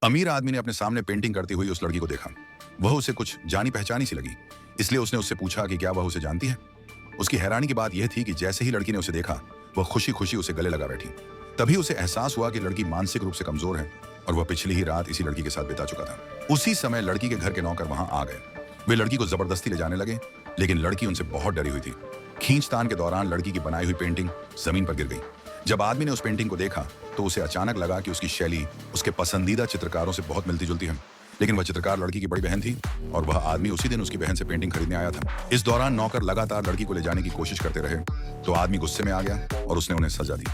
अमीर आदमी ने अपने सामने पेंटिंग करती हुई उस लड़की को देखा। वह उसे कुछ जानी पहचानी सी लगी, इसलिए उसने उससे पूछा कि क्या वह उसे जानती है। उसकी हैरानी की बात यह थी कि जैसे ही लड़की ने उसे देखा, वह खुशी खुशी उसे गले लगा बैठी। तभी उसे एहसास हुआ कि लड़की मानसिक रूप से कमजोर है और वह पिछली ही रात इसी लड़की के साथ बिता चुका था। उसी समय लड़की के घर के नौकर वहां आ गए। वे लड़की को जबरदस्ती ले जाने लगे, लेकिन लड़की उनसे बहुत डरी हुई थी। खींचतान के दौरान लड़की की बनाई हुई पेंटिंग जमीन पर गिर गई। जब आदमी ने उस पेंटिंग को देखा तो उसे अचानक लगा कि उसकी शैली उसके पसंदीदा चित्रकारों से बहुत मिलती जुलती है। लेकिन वह चित्रकार लड़की की बड़ी बहन थी और वह आदमी उसी दिन उसकी बहन से पेंटिंग खरीदने आया था। इस दौरान नौकर लगातार लड़की को ले जाने की कोशिश करते रहे तो आदमी गुस्से में आ गया और उसने उन्हें सजा दी।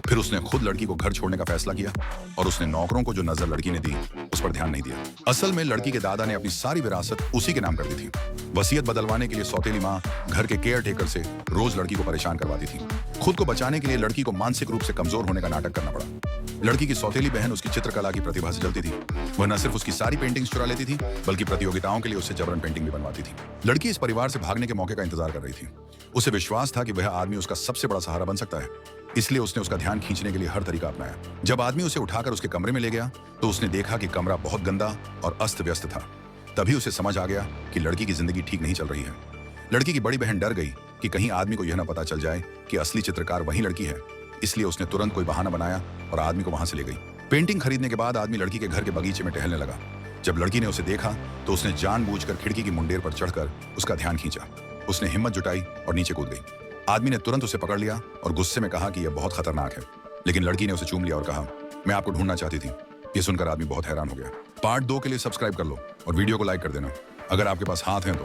फिर उसने खुद लड़की को घर छोड़ने का फैसला किया और उसने नौकरों को जो नजर लड़की ने दी उस पर ध्यान नहीं दिया। असल में लड़की के दादा ने अपनी सारी विरासत उसी के नाम कर दी थी। वसीयत बदलवाने के लिए सौतेली माँ घर के केयर टेकर से रोज लड़की को परेशान करवाती थी। खुद को बचाने के लिए लड़की को मानसिक रूप से कमजोर होने का नाटक करना पड़ा। लड़की की सौतेली बहन उसकी चित्रकला की प्रतिभा से जलती थी। वह न सिर्फ उसकी सारी पेंटिंग्स चुरा लेती थी, बल्कि प्रतियोगिताओं के लिए उससे जबरन पेंटिंग भी बनवाती थी। लड़की इस परिवार से भागने के मौके का इंतजार कर रही थी। उसे विश्वास था कि वह आदमी उसका सबसे बड़ा सहारा बन सकता है, इसलिए उसने उसका ध्यान खींचने के लिए हर तरीका अपनाया। जब आदमी उसे उठाकर उसके कमरे में ले गया तो उसने देखा कि कमरा बहुत गंदा और अस्त व्यस्त था। तभी उसे समझ आ गया कि लड़की की जिंदगी ठीक नहीं चल रही है। लड़की की बड़ी बहन डर गई कि कहीं आदमी को यह न पता चल जाए कि असली चित्रकार वही लड़की है, इसलिए उसने तुरंत कोई बहाना बनाया और आदमी को वहां से ले गई। पेंटिंग खरीदने के बाद आदमी लड़की के घर के बगीचे में टहलने लगा। जब लड़की ने उसे देखा तो उसने जानबूझकर खिड़की की मुंडेर पर चढ़कर उसका ध्यान खींचा। उसने हिम्मत जुटाई और नीचे कूद गई। आदमी ने तुरंत उसे पकड़ लिया और गुस्से में कहा कि यह बहुत खतरनाक है, लेकिन लड़की ने उसे चूम लिया और कहा, मैं आपको ढूंढना चाहती थी। यह सुनकर आदमी बहुत हैरान हो गया। पार्ट 2 के लिए सब्सक्राइब कर लो और वीडियो को लाइक कर देना। अगर आपके पास हाथ हैं तो